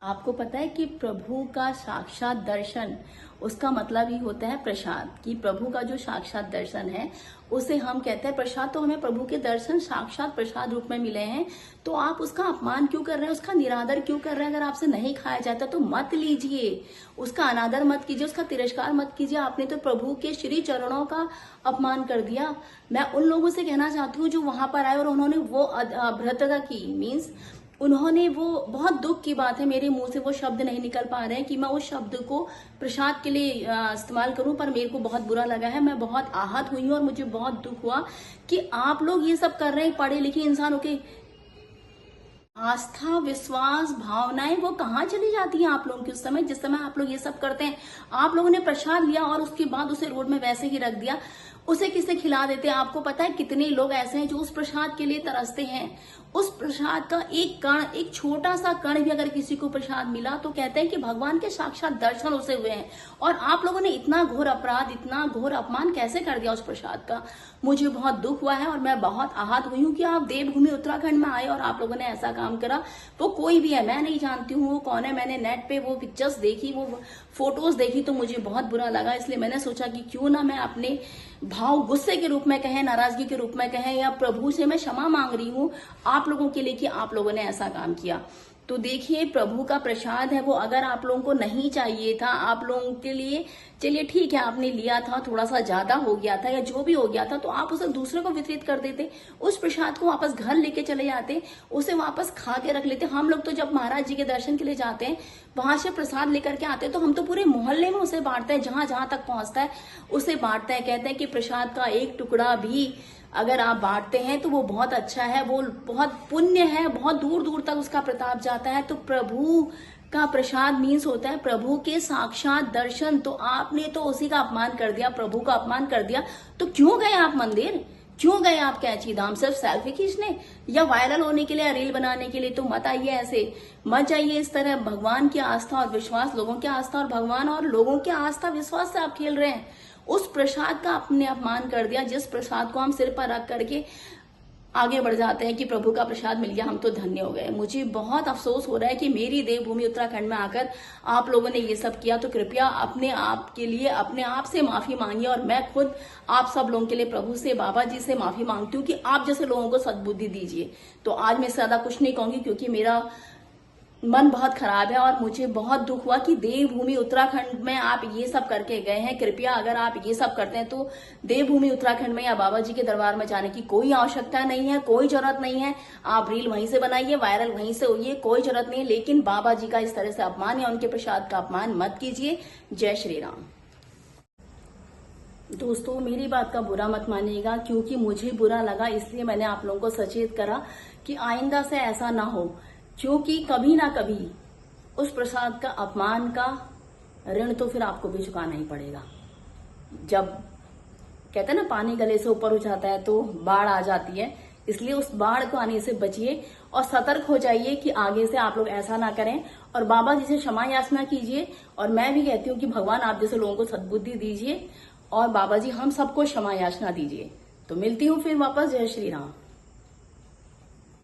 आपको पता है कि प्रभु का साक्षात दर्शन, उसका मतलब ही होता है प्रसाद। कि प्रभु का जो साक्षात दर्शन है उसे हम कहते हैं प्रसाद। तो हमें प्रभु के दर्शन साक्षात प्रसाद रूप में मिले हैं, तो आप उसका अपमान क्यों कर रहे हैं, उसका निरादर क्यों कर रहे हैं? अगर आपसे नहीं खाया जाता तो मत लीजिए, उसका अनादर मत कीजिए, उसका तिरस्कार मत कीजिए। आपने तो प्रभु के श्री चरणों का अपमान कर दिया। मैं उन लोगों से कहना चाहती हूँ जो वहां पर आए और उन्होंने वो अभद्रता की, मीन्स उन्होंने वो, बहुत दुख की बात है, मेरे मुंह से वो शब्द नहीं निकल पा रहे हैं कि मैं उस शब्द को प्रसाद के लिए इस्तेमाल करूं, पर मेरे को बहुत बुरा लगा है। मैं बहुत आहत हुई हूं और मुझे बहुत दुख हुआ कि आप लोग ये सब कर रहे हैं। पढ़े लिखे इंसानों के आस्था, विश्वास, भावनाएं वो कहाँ चली जाती हैं आप लोगों की उस समय, जिस समय आप लोग ये सब करते हैं। आप लोगों ने प्रसाद लिया और उसके बाद उसे रोड में वैसे ही रख दिया, उसे किसे खिला देते हैं? आपको पता है कितने लोग ऐसे हैं जो उस प्रसाद के लिए तरसते हैं। उस प्रसाद का एक कण, एक छोटा सा कण भी अगर किसी को प्रसाद मिला तो कहते हैं कि भगवान के साक्षात दर्शन उसे हुए हैं। और आप लोगों ने इतना घोर अपराध, इतना घोर अपमान कैसे कर दिया उस प्रसाद का? मुझे बहुत दुख हुआ है और मैं बहुत आहत हुई हूँ कि आप देवभूमि उत्तराखंड में आए और आप लोगों ने ऐसा काम करा। वो कोई भी है, मैं नहीं जानती हूँ वो कौन है। मैंने नेट पे वो पिक्चर्स देखी, वो फोटोज देखी तो मुझे बहुत बुरा लगा। इसलिए मैंने सोचा कि क्यों ना मैं अपने भाव, गुस्से के रूप में कहें, नाराजगी के रूप में कहें, या प्रभु से मैं क्षमा मांग रही हूँ आप लोगों के लिए कि आप लोगों ने ऐसा काम किया। तो देखिए, प्रभु का प्रसाद है वो, अगर आप लोगों को नहीं चाहिए था, आप लोगों के लिए, चलिए ठीक है, आपने लिया था, थोड़ा सा ज्यादा हो गया था या जो भी हो गया था, तो आप उसे दूसरे को वितरित कर देते, उस प्रसाद को वापस घर लेके चले जाते, उसे वापस खा के रख लेते। हम लोग तो जब महाराज जी के दर्शन के लिए जाते हैं, वहां से प्रसाद लेकर के आते हैं, तो हम तो पूरे मोहल्ले में उसे बांटते हैं, जहां जहां तक पहुंचता है उसे बांटते हैं। कहते हैं कि प्रसाद का एक टुकड़ा भी अगर आप बांटते हैं तो वो बहुत अच्छा है, वो बहुत पुण्य है, बहुत दूर दूर तक उसका प्रताप जाता है। तो प्रभु का प्रसाद मीन्स होता है प्रभु के साक्षात दर्शन। तो आपने तो उसी का अपमान कर दिया, प्रभु का अपमान कर दिया। तो क्यों गए आप मंदिर, क्यों गए आप कैंची धाम? सिर्फ सेल्फी खींचने या वायरल होने के लिए या रील बनाने के लिए? तो मत आइए ऐसे, मत जाइए इस तरह। भगवान की आस्था और विश्वास, लोगों की आस्था और भगवान और लोगों की आस्था विश्वास से आप खेल रहे हैं। उस प्रसाद का आपने अपमान कर दिया, जिस प्रसाद को हम सिर पर रख करके आगे बढ़ जाते हैं कि प्रभु का प्रसाद मिल गया, हम तो धन्य हो गए। मुझे बहुत अफसोस हो रहा है कि मेरी देवभूमि उत्तराखंड में आकर आप लोगों ने ये सब किया। तो कृपया अपने आप के लिए अपने आप से माफी मांगिए। और मैं खुद आप सब लोगों के लिए प्रभु से, बाबा जी से माफी मांगती हूँ कि आप जैसे लोगों को सद्बुद्धि दीजिए। तो आज मैं ज्यादा कुछ नहीं कहूंगी क्योंकि मेरा मन बहुत खराब है और मुझे बहुत दुख हुआ कि देवभूमि उत्तराखंड में आप ये सब करके गए हैं। कृपया अगर आप ये सब करते हैं तो देवभूमि उत्तराखंड में या बाबा जी के दरबार में जाने की कोई आवश्यकता नहीं है, कोई जरूरत नहीं है। आप रील वहीं से बनाइए, वायरल वहीं से होइए, कोई जरूरत नहीं है। लेकिन बाबा जी का इस तरह से अपमान या उनके प्रसाद का अपमान मत कीजिए। जय श्री राम। दोस्तों, मेरी बात का बुरा मत मानिएगा, क्योंकि मुझे बुरा लगा इसलिए मैंने आप लोगों को सचेत करा कि आइंदा से ऐसा ना हो। क्योंकि कभी ना कभी उस प्रसाद का अपमान का ऋण तो फिर आपको भी चुकाना ही पड़ेगा। जब कहते हैं ना पानी गले से ऊपर हो जाता है तो बाढ़ आ जाती है, इसलिए उस बाढ़ को आने से बचिए और सतर्क हो जाइए कि आगे से आप लोग ऐसा ना करें। और बाबा जी से क्षमा याचना कीजिए। और मैं भी कहती हूँ कि भगवान आप जैसे लोगों को सद्बुद्धि दीजिए और बाबा जी हम सबको क्षमा याचना दीजिए। तो मिलती हूँ फिर वापस। जय श्री राम।